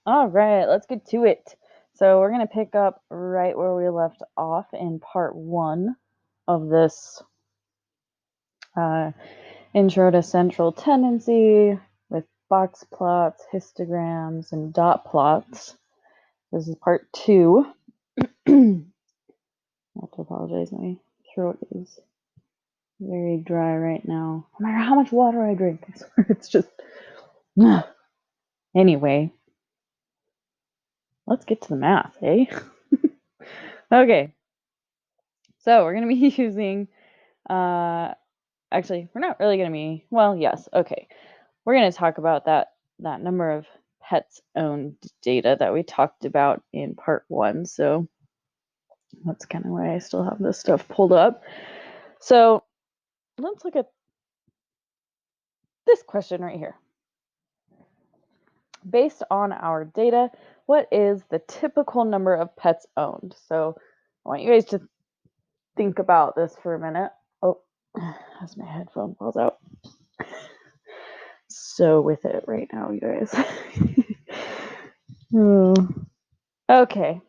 All right, let's get to it. So we're going to pick up right where we left off in part 1 of this intro to central tendency with box plots, histograms, and dot plots. This is part 2. I have to apologize, my throat is very dry right now. No matter how much water I drink, I swear it's just... Anyway, let's get to the math, eh? Okay, so we're going to be using... Actually, we're not really going to be... Well, yes, okay. We're going to talk about that number of pets owned data that we talked about in part 1. So that's kind of why I still have this stuff pulled up. So let's look at this question right here. Based on our data, what is the typical number of pets owned? So I want you guys to think about this for a minute. Oh, as my headphone falls out. So with it right now, you guys. Okay.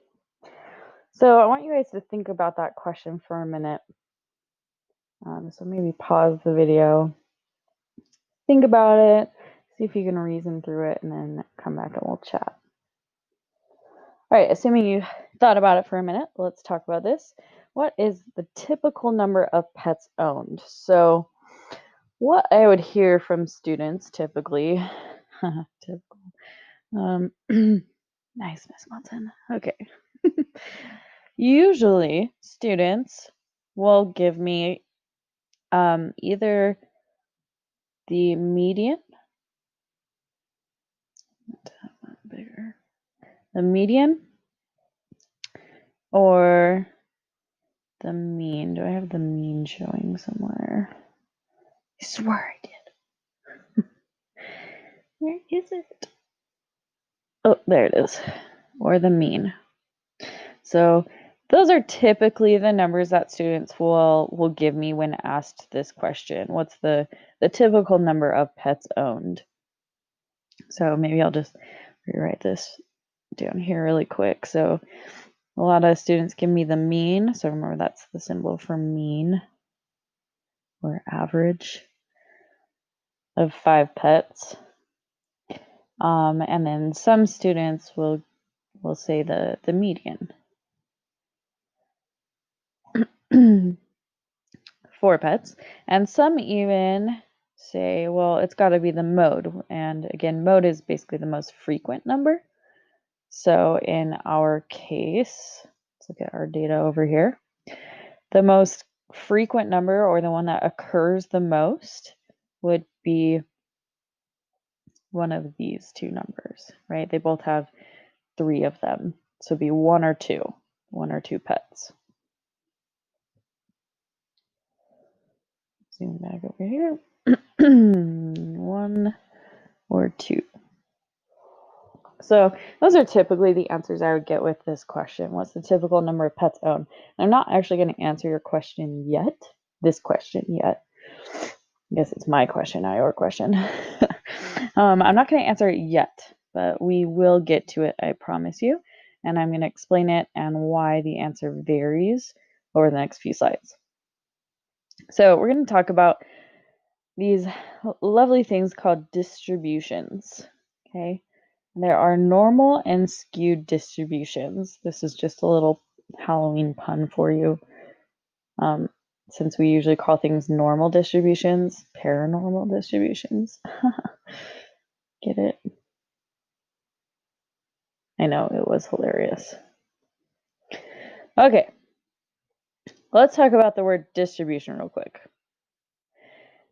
So I want you guys to think about that question for a minute. So maybe pause the video, think about it, see if you can reason through it, and then come back and we'll chat. All right, assuming you thought about it for a minute, let's talk about this. What is the typical number of pets owned? So what I would hear from students typically, nice, Miss Munson. Okay. Usually students will give me either the median, bigger, the median or the mean. Do I have the mean showing somewhere? I swear I did. Where is it? Oh, there it is. Or the mean. So those are typically the numbers that students will give me when asked this question. What's the typical number of pets owned? So maybe I'll just rewrite this down here really quick. So a lot of students give me the mean. So remember, that's the symbol for mean or average of 5 pets. And then some students will say the median. 4 pets. And some even say, well, it's got to be the mode. And again, mode is basically the most frequent number. So in our case, let's look at our data over here. The most frequent number, or the one that occurs the most, would be one of these 2 numbers, right? They both have 3 of them. So it'd be 1 or 2 pets. Zoom back over here. 1 or 2. So those are typically the answers I would get with this question. What's the typical number of pets owned? I'm not actually going to answer your question yet. This question yet. I guess it's my question, not your question. I'm not going to answer it yet, but we will get to it, I promise you. And I'm going to explain it and why the answer varies over the next few slides. So we're going to talk about these lovely things called distributions. Okay. There are normal and skewed distributions. This is just a little Halloween pun for you. Since we usually call things normal distributions, paranormal distributions. Get it? I know, it was hilarious. Okay, let's talk about the word distribution real quick.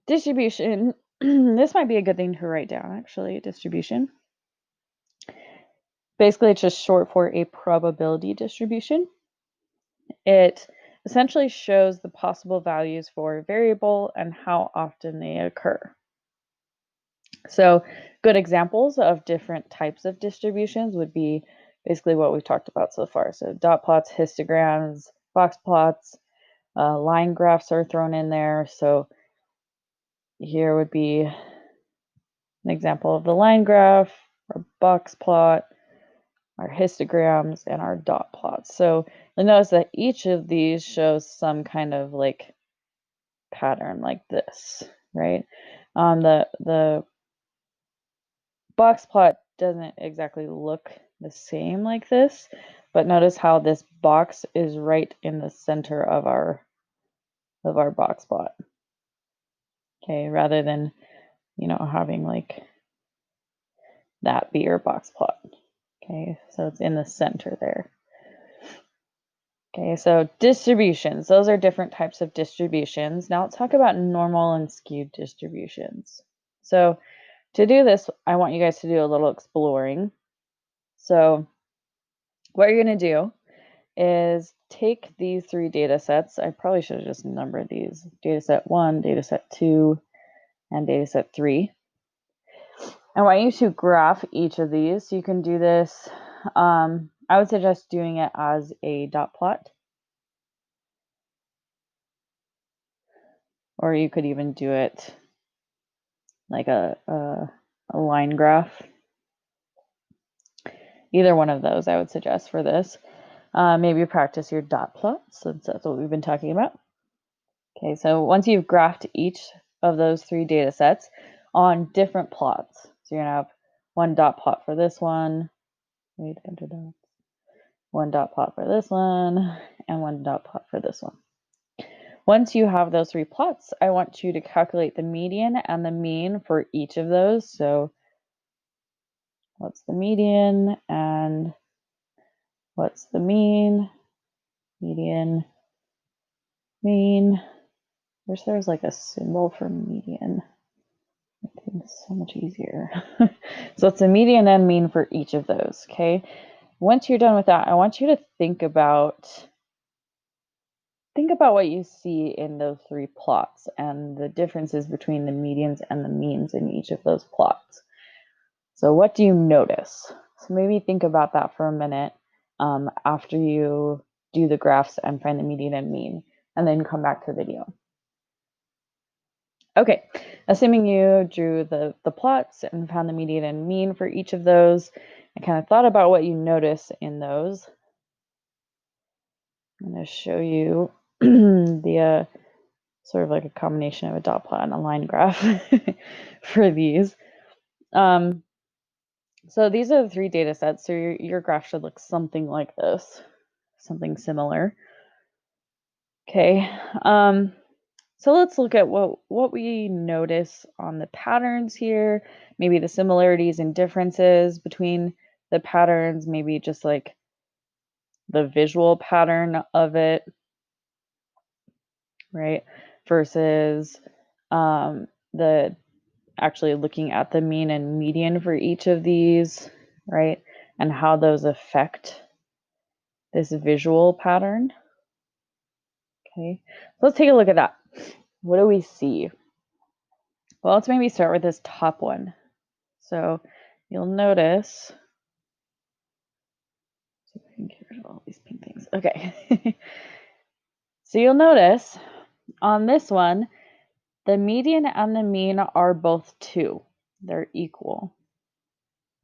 Distribution, this might be a good thing to write down actually, distribution. Basically, it's just short for a probability distribution. It essentially shows the possible values for a variable and how often they occur. So good examples of different types of distributions would be basically what we've talked about so far. So dot plots, histograms, box plots, line graphs are thrown in there. So here would be an example of the line graph or box plot. our histograms, and our dot plots. So you'll notice that each of these shows some kind of like pattern like this, right? The box plot doesn't exactly look the same like this, but notice how this box is right in the center of our box plot. Okay, rather than, having like that be your box plot. Okay, so it's in the center there. Okay, so distributions. Those are different types of distributions. Now let's talk about normal and skewed distributions. So to do this, I want you guys to do a little exploring. So what you're going to do is take these three data sets. I probably should have just numbered these. Data set 1, data set 2, and data set 3. I want you to graph each of these. So you can do this. I would suggest doing it as a dot plot. Or you could even do it like a line graph. Either one of those I would suggest for this. Maybe practice your dot plots, since that's what we've been talking about. Okay, so once you've graphed each of those three data sets on different plots, so you're gonna have one dot plot for this one, one dot plot for this one, and one dot plot for this one. Once you have those three plots, I want you to calculate the median and the mean for each of those. So what's the median and what's the mean? Median, mean. Wish there was like a symbol for median. It's so much easier. So it's a median and mean for each of those, okay? Once you're done with that, I want you to think about what you see in those three plots and the differences between the medians and the means in each of those plots. So what do you notice? So maybe think about that for a minute after you do the graphs and find the median and mean, and then come back to the video. Okay, assuming you drew the plots and found the median and mean for each of those, and kind of thought about what you notice in those, I'm going to show you the sort of like a combination of a dot plot and a line graph for these. So these are the three data sets. So your graph should look something like this, something similar. Okay. So let's look at what we notice on the patterns here, maybe the similarities and differences between the patterns, maybe just like the visual pattern of it, right? Versus the actually looking at the mean and median for each of these, right? And how those affect this visual pattern. Okay, so let's take a look at that. What do we see? Well, let's maybe start with this top one. So you'll notice, see if I can get rid of all these pink things. Okay. So you'll notice on this one, the median and the mean are both 2. They're equal,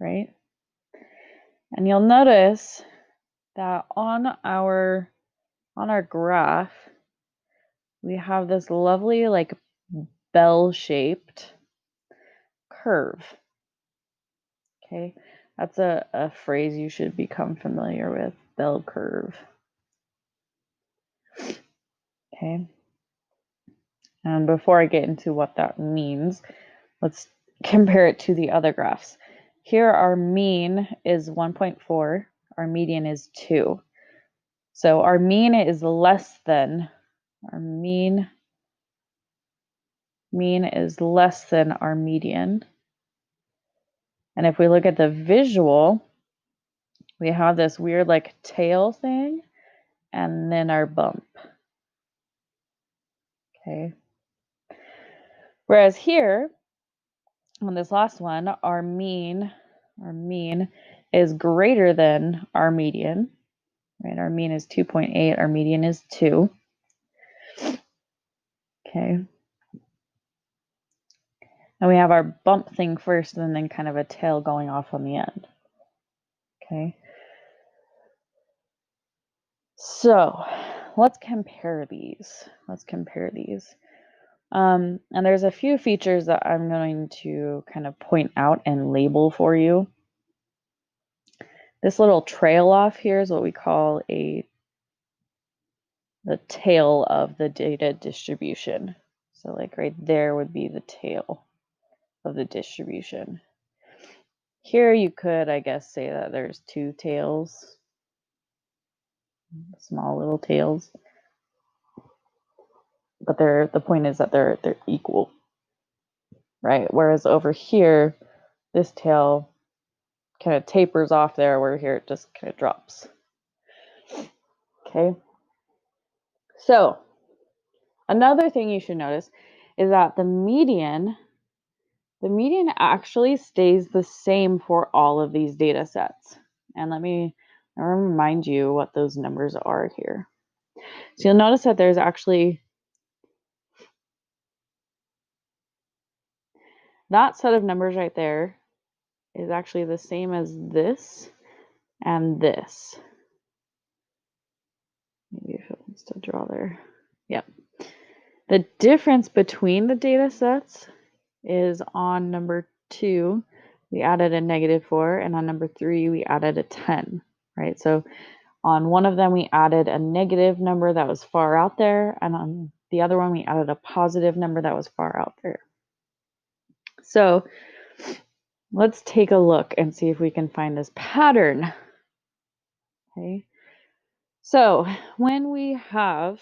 right? And you'll notice that on our graph, we have this lovely like bell-shaped curve. Okay, that's a phrase you should become familiar with, bell curve. Okay, and before I get into what that means, let's compare it to the other graphs. Here our mean is 1.4, our median is 2. So our mean is less than, our mean is less than our median. And if we look at the visual, we have this weird like tail thing and then our bump. Okay. Whereas here, on this last one, our mean is greater than our median, right? Our mean is 2.8, our median is 2. Okay. And we have our bump thing first and then kind of a tail going off on the end. Okay. So let's compare these. And there's a few features that I'm going to kind of point out and label for you. This little trail off here is what we call the tail of the data distribution. So like right there would be the tail of the distribution. Here you could, I guess, say that there's two tails, small little tails. But the point is that they're equal, right? Whereas over here, this tail kind of tapers off there, where here it just kind of drops. Okay. So another thing you should notice is that the median actually stays the same for all of these data sets. And let me remind you what those numbers are here. So you'll notice that there's actually that set of numbers right there is actually the same as this and this. Maybe if it wants to draw there. Yep. The difference between the data sets is on number 2, we added a -4, and on number 3, we added a 10, right? So on one of them, we added a negative number that was far out there, and on the other one, we added a positive number that was far out there. So let's take a look and see if we can find this pattern. Okay. So when we have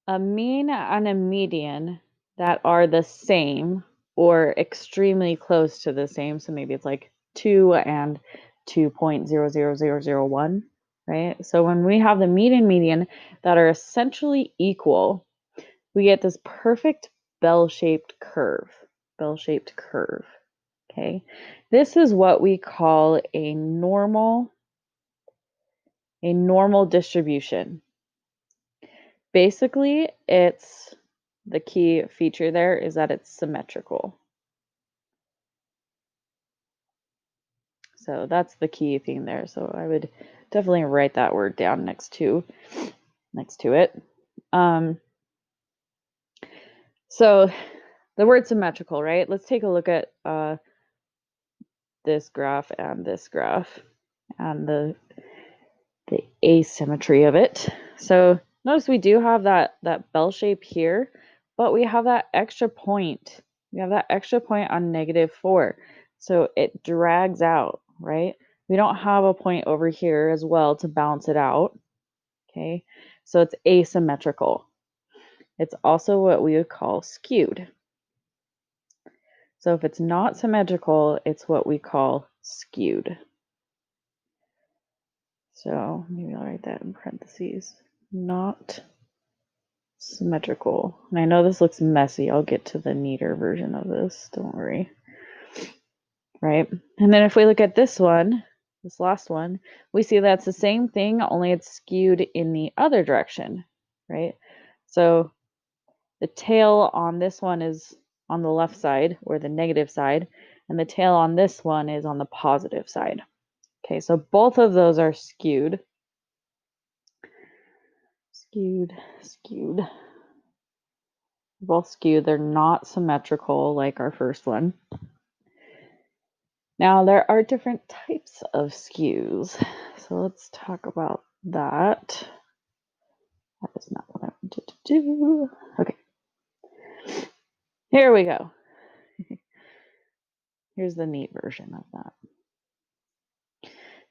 a mean and a median that are the same or extremely close to the same, so maybe it's like 2 and 2.00001, right? So when we have the mean and median that are essentially equal, we get this perfect bell-shaped curve. Okay? This is what we call a normal distribution. Basically, the key feature there is that it's symmetrical. So that's the key thing there. So I would definitely write that word down next to it. So the word symmetrical, right? Let's take a look at this graph and the asymmetry of it. So notice we do have that bell shape here, but we have that extra point. We have that extra point on -4. So it drags out, right? We don't have a point over here as well to balance it out. Okay, so it's asymmetrical. It's also what we would call skewed. So if it's not symmetrical, it's what we call skewed. So maybe I'll write that in parentheses. Not symmetrical. And I know this looks messy. I'll get to the neater version of this. Don't worry. Right? And then if we look at this one, this last one, we see that's the same thing, only it's skewed in the other direction, right? So the tail on this one is on the left side, or the negative side, and the tail on this one is on the positive side. Okay, so both of those are skewed. Skewed. Both skewed. They're not symmetrical like our first one. Now, there are different types of skews. So let's talk about that. That is not what I wanted to do. Okay. Here we go. Here's the neat version of that.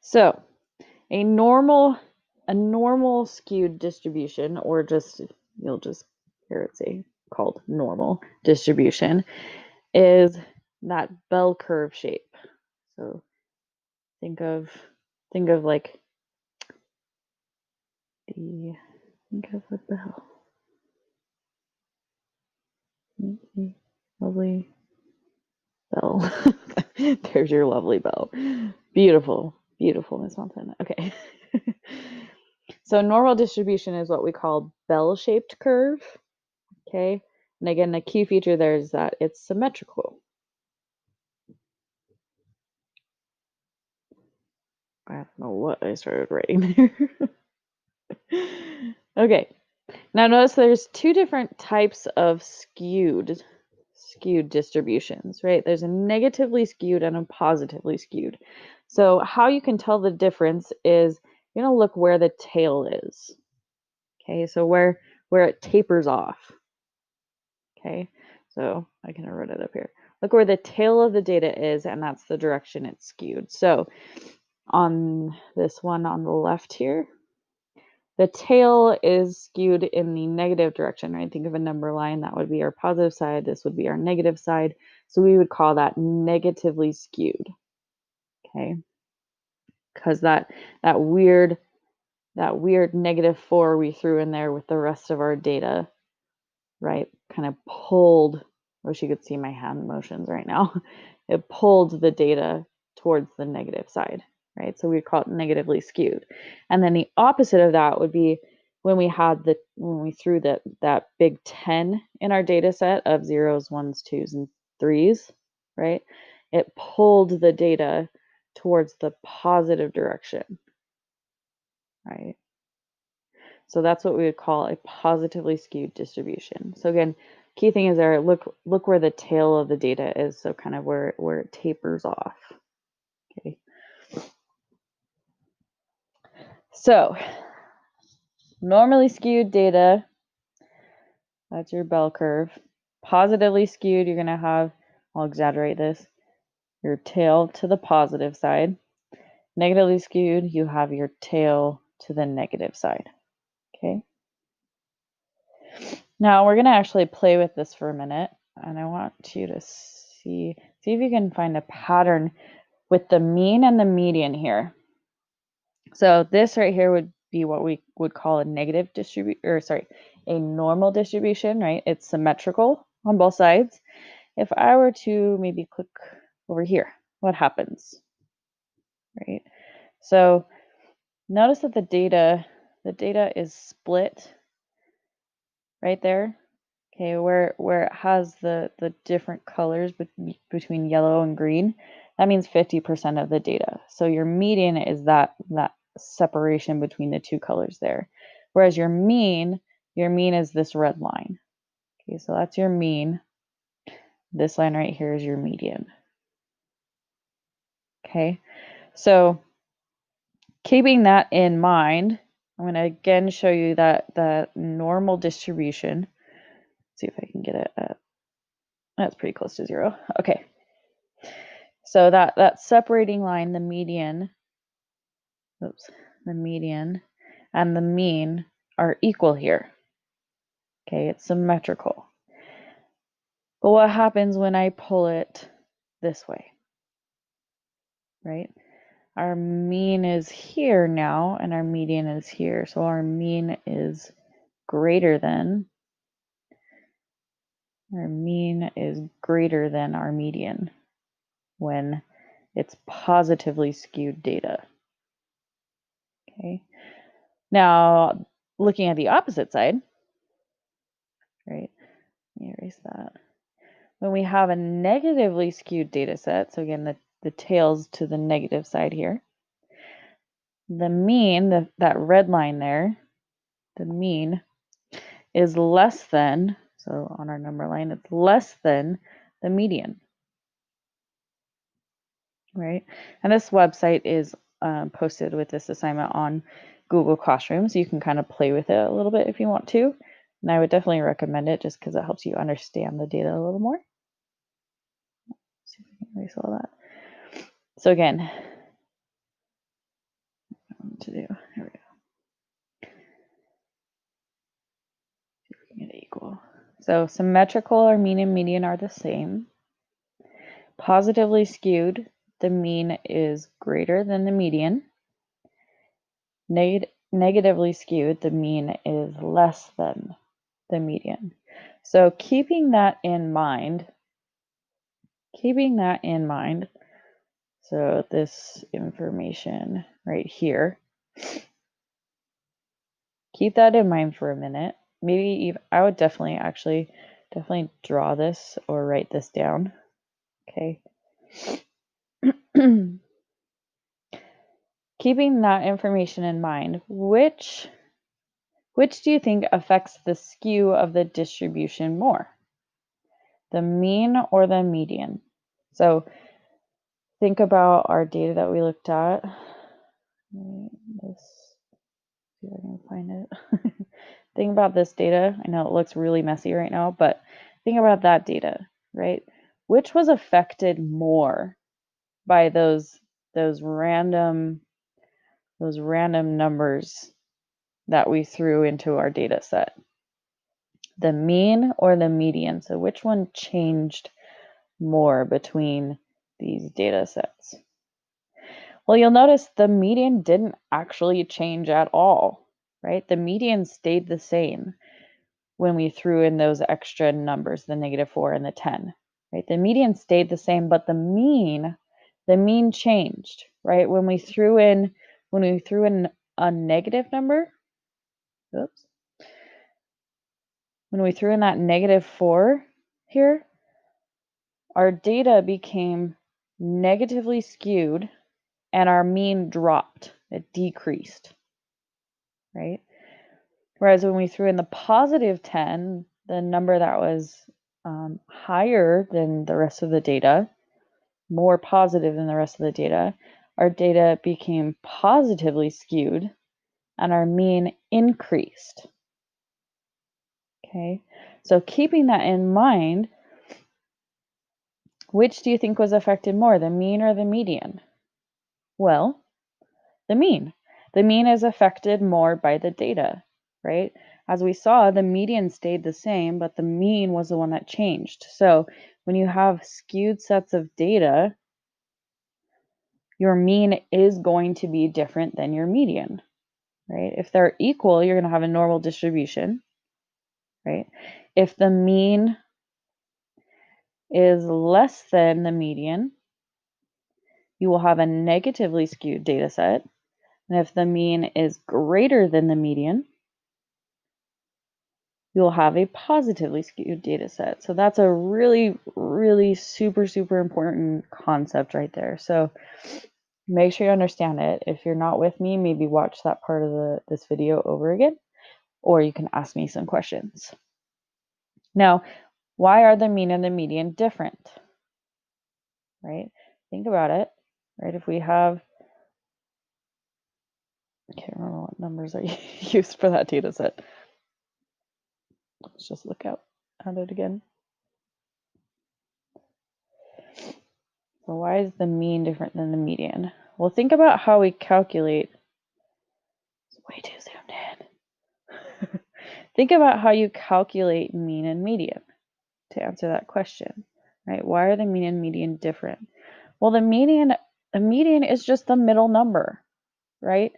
So, a normal skewed distribution, or you'll just hear it say called normal distribution, is that bell curve shape. So think of like think of a bell. Lovely bell. There's your lovely bell. Beautiful, Miss Montana. Okay. So normal distribution is what we call bell-shaped curve. Okay. And again, the key feature there is that it's symmetrical. I don't know what I started writing there. Okay, now notice there's two different types of skewed distributions, right? There's a negatively skewed and a positively skewed. So how you can tell the difference is you're going to look where the tail is. Okay, so where it tapers off. Okay, so I kind of wrote it up here. Look where the tail of the data is, and that's the direction it's skewed. So on this one on the left here, the tail is skewed in the negative direction, right? Think of a number line. That would be our positive side. This would be our negative side. So we would call that negatively skewed, okay? Because that weird -4 we threw in there with the rest of our data, right, kind of pulled, I wish you could see my hand motions right now. It pulled the data towards the negative side, right? So we call it negatively skewed. And then the opposite of that would be when we threw that big 10 in our data set of zeros, ones, twos, and threes, right? It pulled the data towards the positive direction, right? So that's what we would call a positively skewed distribution. So again, key thing is there, look where the tail of the data is, so kind of where it tapers off. Okay. So normally skewed data, that's your bell curve. Positively skewed, you're going to have, I'll exaggerate this, your tail to the positive side. Negatively skewed, you have your tail to the negative side. Okay. Now we're going to actually play with this for a minute, and I want you to see if you can find a pattern with the mean and the median here. So this right here would be what we would call a a normal distribution, right? It's symmetrical on both sides. If I were to maybe click over here, what happens, right? So notice that the data is split right there. Okay, where it has the different colors between yellow and green, that means 50% of the data. So your median is that separation between the two colors there. Whereas your mean is this red line. Okay, so that's your mean. This line right here is your median. Okay, so keeping that in mind, I'm going to again show you that normal distribution. Let's see if I can get it at, that's pretty close to 0. Okay. So that separating line, the median and the mean are equal here. Okay, it's symmetrical. But what happens when I pull it this way, right? Our mean is here now, and our median is here. So our mean is greater than our median when it's positively skewed data. Okay. Now, looking at the opposite side, right? Let me erase that. When we have a negatively skewed data set, so again, the tails to the negative side here, the mean, that red line there, the mean is less than, so on our number line, it's less than the median, right? And this website is posted with this assignment on Google Classroom, so you can kind of play with it a little bit if you want to. And I would definitely recommend it just because it helps you understand the data a little more. Let's see if we can erase all that. So again, to do, here we go. Get it equal. So symmetrical, our mean and median are the same. Positively skewed, the mean is greater than the median. Negatively skewed, the mean is less than the median. So keeping that in mind, so this information right here, keep that in mind for a minute. Maybe even, I would definitely draw this or write this down. Okay. keeping that information in mind, which do you think affects the skew of the distribution more? The mean or the median? So think about our data that we looked at. Let's see if I can find it. Think about this data. I know it looks really messy right now, but think about that data, right? Which was affected more by those random numbers that we threw into our data set? The mean or the median? So which one changed more between these data sets? Well, you'll notice the median didn't actually change at all, right? The median stayed the same when we threw in those extra numbers, the -4 and the 10, right? The median stayed the same, but the mean changed, right? When we threw in a negative number, oops, when we threw in that -4 here, our data became negatively skewed and our mean dropped, it decreased, right? Whereas when we threw in the positive 10, the number that was higher than the rest of the data, more positive than the rest of the data, our data became positively skewed and our mean increased. Okay, so keeping that in mind, which do you think was affected more, the mean or the median? Well, the mean. The mean is affected more by the data, right? As we saw, the median stayed the same, but the mean was the one that changed. So when you have skewed sets of data, your mean is going to be different than your median, right? If they're equal, you're going to have a normal distribution, right? If the mean is less than the median, you will have a negatively skewed data set. And if the mean is greater than the median, you'll have a positively skewed data set. So that's a really, really super, super important concept right there. So make sure you understand it. If you're not with me, maybe watch that part of this video over again, or you can ask me some questions. Now, why are the mean and the median different? Right? Think about it. Right? If we have, I can't remember what numbers I used for that data set. Let's just look at it again. So why is the mean different than the median? Well, think about how we calculate. It's way too zoomed in. Think about how you calculate mean and median to answer that question, right? Why are the mean and median different? Well, the median is just the middle number, right?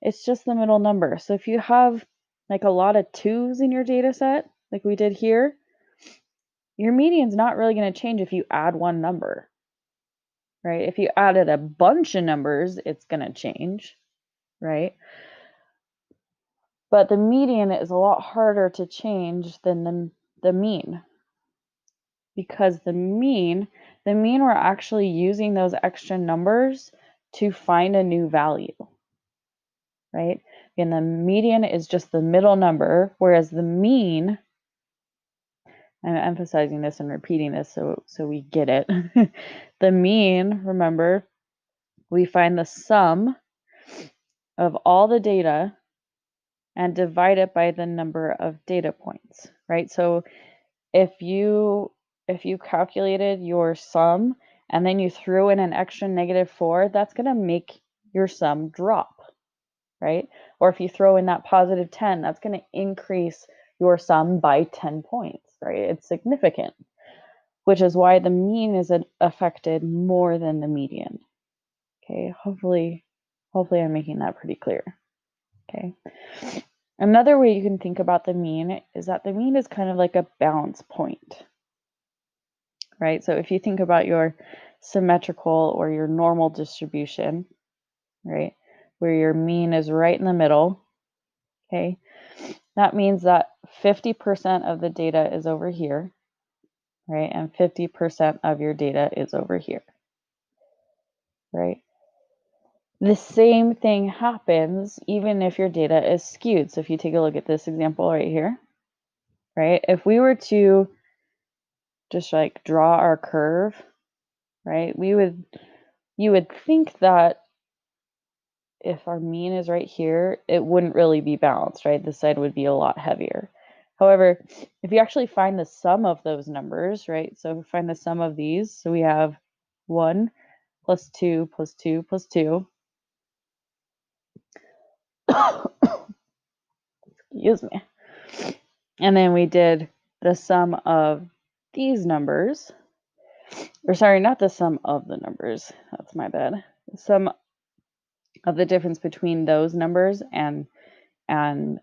It's just the middle number. So if you have like a lot of 2s in your data set, like we did here, your median's not really going to change if you add one number, right? If you added a bunch of numbers, it's going to change, right? But the median is a lot harder to change than the mean, because the mean, we're actually using those extra numbers to find a new value, right? And the median is just the middle number, whereas the mean, I'm emphasizing this and repeating this so we get it. The mean, remember, we find the sum of all the data and divide it by the number of data points, right? So if you calculated your sum and then you threw in an extra -4, that's going to make your sum drop, right? Or if you throw in that positive 10, that's going to increase your sum by 10 points, right? It's significant, which is why the mean is affected more than the median. Okay, hopefully I'm making that pretty clear. Okay. Another way you can think about the mean is that the mean is kind of like a balance point, right? So if you think about your symmetrical or your normal distribution, right, where your mean is right in the middle, okay, that means that 50% of the data is over here, right, and 50% of your data is over here, right? The same thing happens even if your data is skewed. So if you take a look at this example right here, right? If we were to just like draw our curve, right? You would think that if our mean is right here, it wouldn't really be balanced, right? This side would be a lot heavier. However, if you actually find the sum of those numbers, right? So if we find the sum of these, so we have 1 plus 2 plus 2 plus 2. Excuse me. And then we did the sum of these numbers. Or sorry, not the sum of the numbers. That's my bad. The sum of the difference between those numbers and the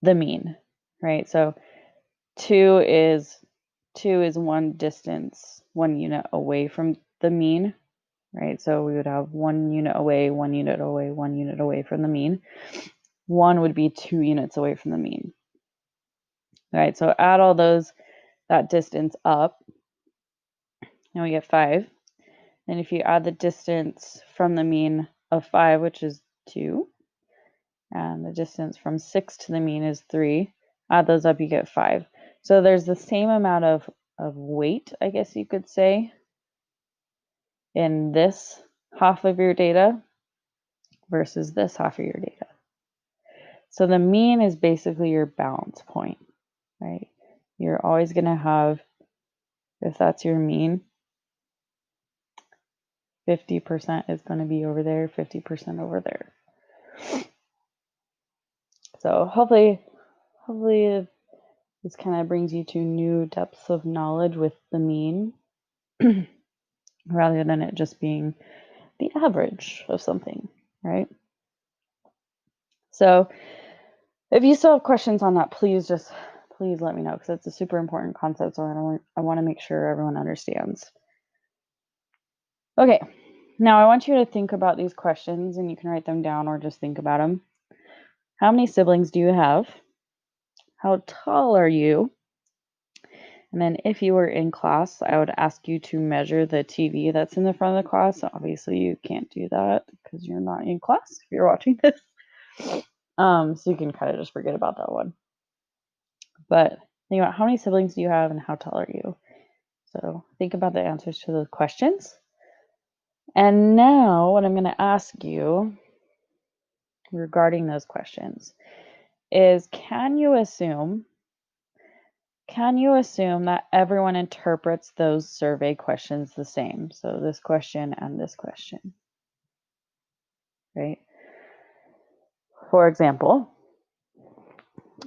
mean, right? So 2 is one distance, 1 unit away from the mean, right? So we would have 1 unit away, 1 unit away, 1 unit away from the mean. 1 would be 2 units away from the mean, right? So add all that distance up, and we get 5. And if you add the distance from the mean of 5, which is 2, and the distance from 6 to the mean is 3, add those up, you get 5. So there's the same amount of weight, I guess you could say, in this half of your data versus this half of your data. So the mean is basically your balance point, right? You're always going to have, if that's your mean, 50% is going to be over there, 50% over there. So hopefully this kind of brings you to new depths of knowledge with the mean rather than it just being the average of something, right? So if you still have questions on that, please let me know, because it's a super important concept, so I want to make sure everyone understands. Okay, now I want you to think about these questions, and you can write them down or just think about them. How many siblings do you have? How tall are you? And then if you were in class, I would ask you to measure the TV that's in the front of the class. Obviously, you can't do that because you're not in class if you're watching this. So you can kind of just forget about that one. But think about how many siblings do you have and how tall are you? So think about the answers to those questions. And now what I'm going to ask you regarding those questions is, can you assume that everyone interprets those survey questions the same? So this question and this question, right? For example,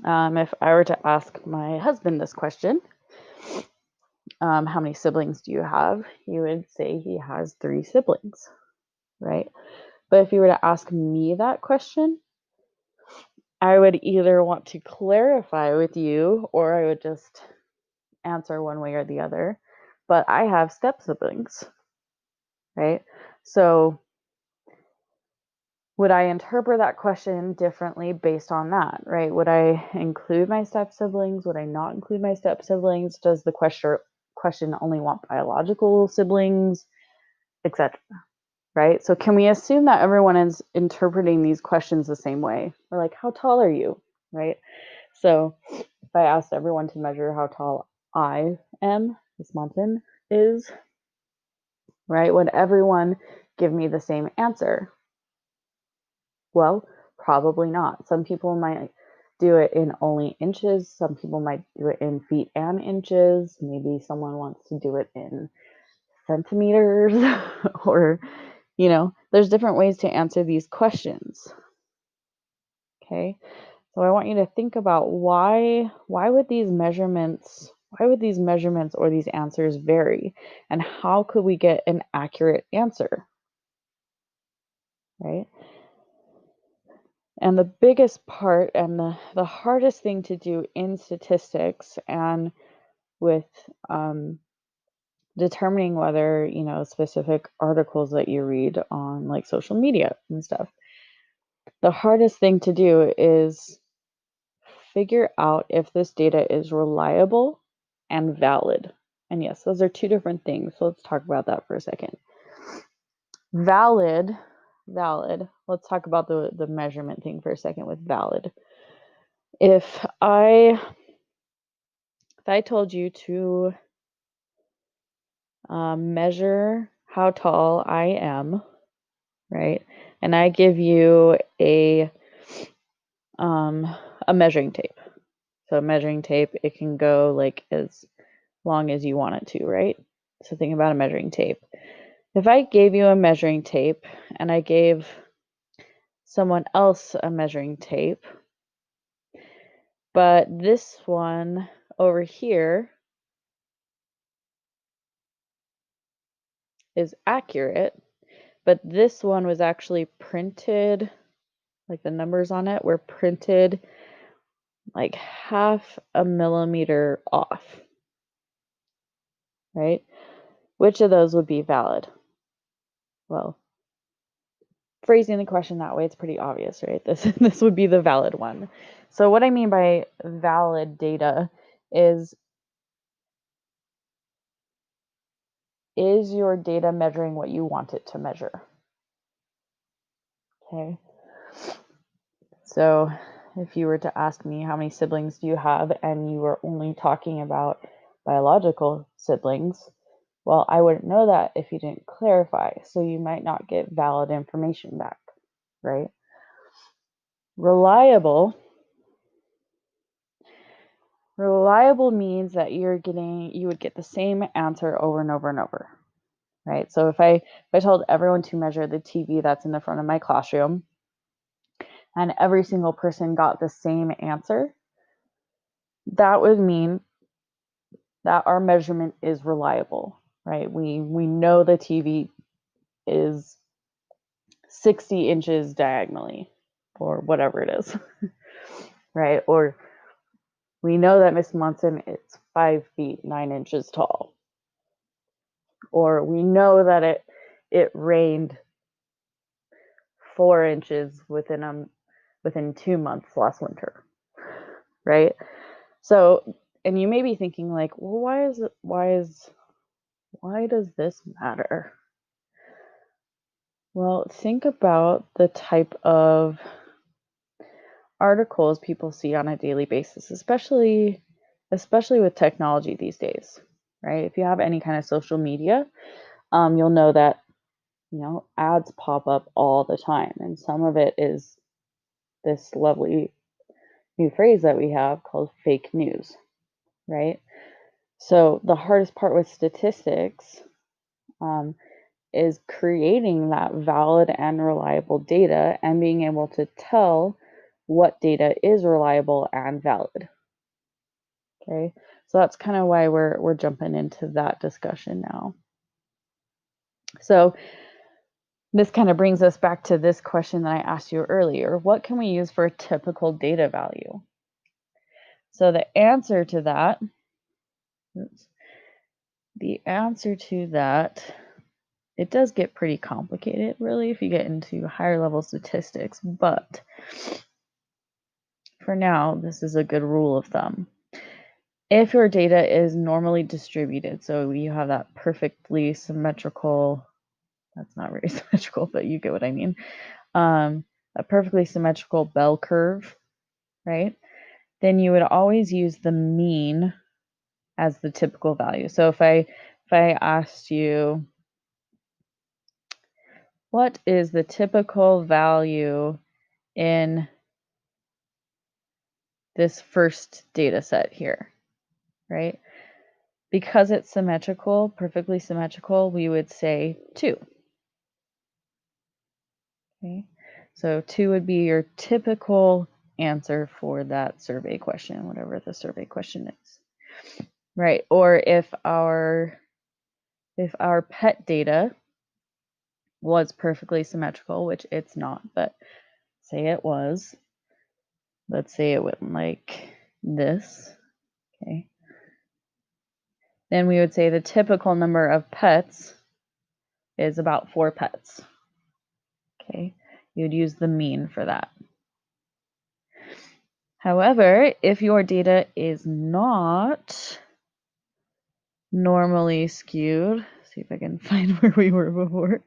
if I were to ask my husband this question, how many siblings do you have? He would say he has 3 siblings, right? But if you were to ask me that question, I would either want to clarify with you, or I would just answer one way or the other. But I have step siblings, right? So would I interpret that question differently based on that, right? Would I include my step siblings? Would I not include my step siblings? Does the question only want biological siblings, etc.? Right? So can we assume that everyone is interpreting these questions the same way? Or like, how tall are you? Right? So if I asked everyone to measure how tall I am, this mountain is, right? Would everyone give me the same answer? Well, probably not. Some people might do it in only inches. Some people might do it in feet and inches. Maybe someone wants to do it in centimeters or, there's different ways to answer these questions. Okay. So I want you to think about why would these measurements or these answers vary, and how could we get an accurate answer, right? And the biggest part and the hardest thing to do in statistics and with determining whether, specific articles that you read on like social media and stuff, the hardest thing to do is figure out if this data is reliable and valid. And yes, those are two different things. So let's talk about that for a second. Valid. Let's talk about the measurement thing for a second with valid. If I told you to measure how tall I am, right? And I give you a measuring tape. So measuring tape, it can go like as long as you want it to, right? So think about a measuring tape. If I gave you a measuring tape and I gave someone else a measuring tape, but this one over here is accurate, but this one was actually printed, like the numbers on it were printed like half a millimeter off, right? Which of those would be valid? Well, phrasing the question that way, it's pretty obvious, right? This would be the valid one. So what I mean by valid data is your data measuring what you want it to measure? Okay. So if you were to ask me how many siblings do you have and you were only talking about biological siblings, well, I wouldn't know that if you didn't clarify, so you might not get valid information back, right? Reliable means that you would get the same answer over and over and over, right? So if I told everyone to measure the TV that's in the front of my classroom and every single person got the same answer, that would mean that our measurement is reliable, right? We know the TV is 60 inches diagonally or whatever it is, right? Or we know that Miss Munson is 5 feet 9 inches tall. Or we know that it rained 4 inches within 2 months last winter, right? So, and you may be thinking like, well, why does this matter? Well, think about the type of articles people see on a daily basis, especially with technology these days, right? If you have any kind of social media, you'll know that ads pop up all the time, and some of it is this lovely new phrase that we have called fake news, right? So the hardest part with statistics is creating that valid and reliable data and being able to tell what data is reliable and valid. Okay, so that's kind of why we're jumping into that discussion now. So this kind of brings us back to this question that I asked you earlier. What can we use for a typical data value? So the answer to that, it does get pretty complicated, really, if you get into higher level statistics, but for now, this is a good rule of thumb. If your data is normally distributed, so you have that perfectly symmetrical, that's not very symmetrical, but you get what I mean, a perfectly symmetrical bell curve, right? Then you would always use the mean as the typical value. So if I asked you, what is the typical value in this first data set here, right? Because it's symmetrical, perfectly symmetrical, we would say 2. Okay, so 2 would be your typical answer for that survey question, whatever the survey question is, right? Or if our pet data was perfectly symmetrical, which it's not, but say it was, let's say it went like this, okay, then we would say the typical number of pets is about 4 pets. Okay, you'd use the mean for that. However, if your data is not normally skewed, see if I can find where we were before.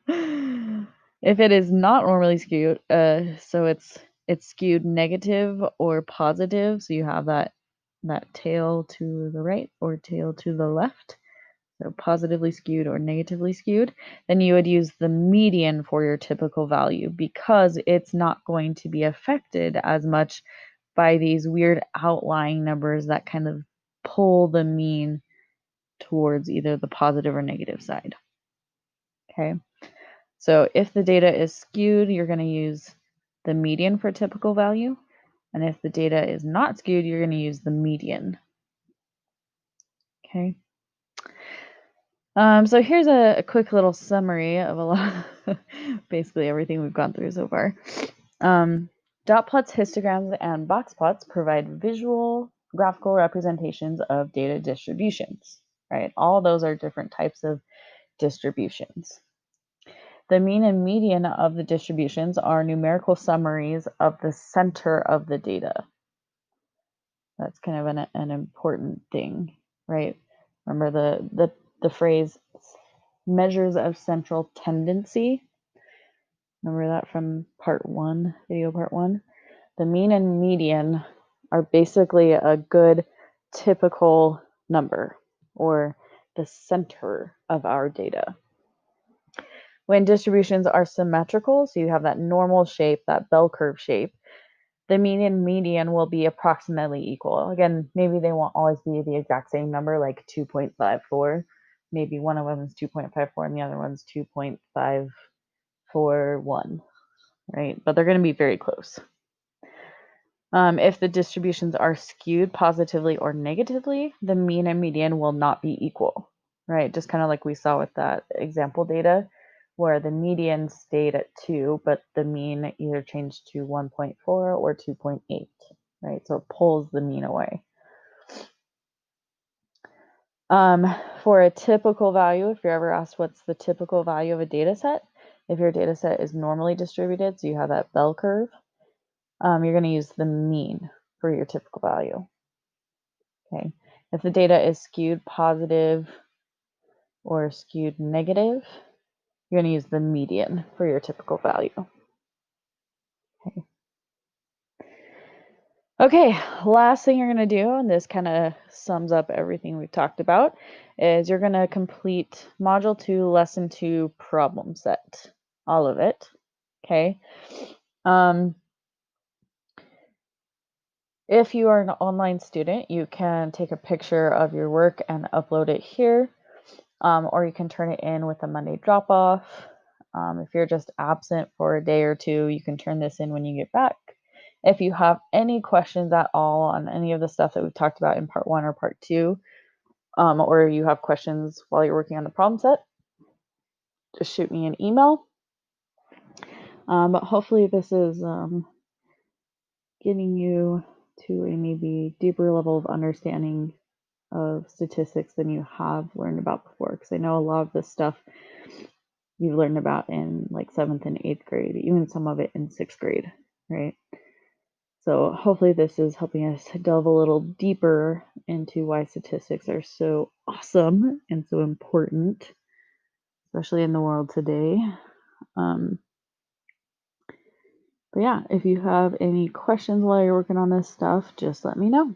If it is not normally skewed, so it's skewed negative or positive, so you have that tail to the right or tail to the left, so positively skewed or negatively skewed, then you would use the median for your typical value because it's not going to be affected as much by these weird outlying numbers that kind of pull the mean towards either the positive or negative side. Okay, so if the data is skewed, you're going to use the median for typical value. And if the data is not skewed, you're going to use the median. Okay. So here's a quick little summary of a lot, basically everything we've gone through so far. Dot plots, histograms, and box plots provide visual graphical representations of data distributions, right? All those are different types of distributions. The mean and median of the distributions are numerical summaries of the center of the data. That's kind of an important thing, right? Remember the phrase measures of central tendency? Remember that from part 1, video part 1? The mean and median are basically a good typical number or the center of our data. When distributions are symmetrical, so you have that normal shape, that bell curve shape, the mean and median will be approximately equal. Again, maybe they won't always be the exact same number, like 2.54. Maybe one of them is 2.54 and the other one's 2.541, right? But they're going to be very close. If the distributions are skewed positively or negatively, the mean and median will not be equal, right? Just kind of like we saw with that example data, where the median stayed at 2, but the mean either changed to 1.4 or 2.8, right? So it pulls the mean away. For a typical value, if you're ever asked what's the typical value of a data set, if your data set is normally distributed, so you have that bell curve, you're going to use the mean for your typical value. Okay. If the data is skewed positive or skewed negative, you're going to use the median for your typical value. Okay, last thing you're going to do, and this kind of sums up everything we've talked about, is you're going to complete Module 2, Lesson 2 problem set. All of it. Okay. If you are an online student, you can take a picture of your work and upload it here, or you can turn it in with a Monday drop-off. If you're just absent for a day or two, you can turn this in when you get back. If you have any questions at all on any of the stuff that we've talked about in part 1 or part 2, or you have questions while you're working on the problem set, just shoot me an email. But hopefully this is getting you to a maybe deeper level of understanding of statistics than you have learned about before, because I know a lot of this stuff you've learned about in like 7th and 8th grade, even some of it in 6th grade, right? So hopefully this is helping us delve a little deeper into why statistics are so awesome and so important, especially in the world today. But yeah, if you have any questions while you're working on this stuff, just let me know.